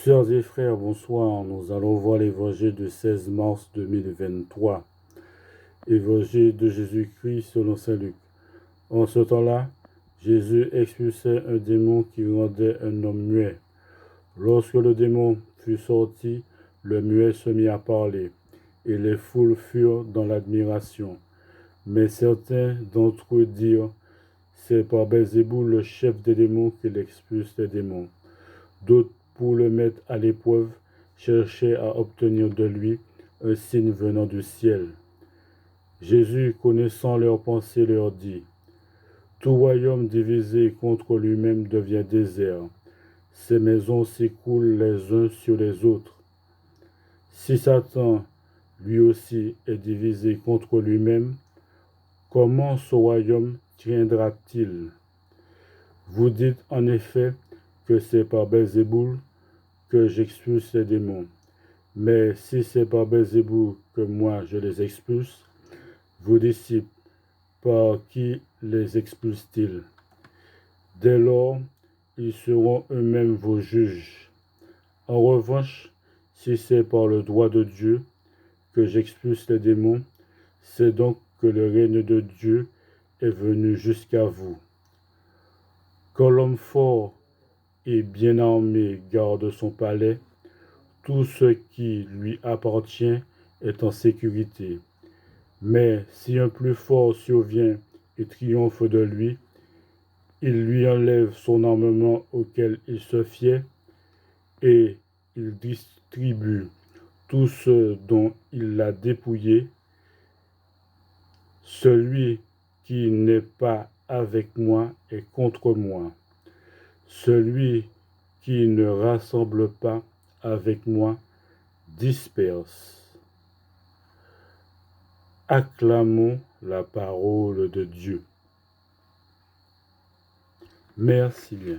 Sœurs et frères, bonsoir. Nous allons voir l'évangile du 16 mars 2023. Évangile de Jésus-Christ selon saint Luc. En ce temps-là, Jésus expulsait un démon qui rendait un homme muet. Lorsque le démon fut sorti, le muet se mit à parler, et les foules furent dans l'admiration. Mais certains d'entre eux dirent, c'est par Belzéboul, le chef des démons, qu'il expulse les démons. D'autres, pour le mettre à l'épreuve, cherchaient à obtenir de lui un signe venant du ciel. Jésus, connaissant leurs pensées, leur dit, « Tout royaume divisé contre lui-même devient désert. Ses maisons s'écroulent les uns sur les autres. Si Satan, lui aussi, est divisé contre lui-même, comment ce royaume tiendra-t-il? Vous dites en effet que c'est par Belzéboul que j'expulse les démons. Mais si c'est par Belzéboul que moi je les expulse, vos disciples, par qui les expulsent-ils? Dès lors, ils seront eux-mêmes vos juges. En revanche, si c'est par le droit de Dieu que j'expulse les démons, c'est donc que le règne de Dieu est venu jusqu'à vous. Quand l'homme fort et bien armé garde son palais, tout ce qui lui appartient est en sécurité. Mais si un plus fort survient et triomphe de lui, il lui enlève son armement auquel il se fiait et il distribue tout ce dont il l'a dépouillé. Celui qui n'est pas avec moi est contre moi. Celui qui ne rassemble pas avec moi disperse. Acclamons la parole de Dieu. Merci bien.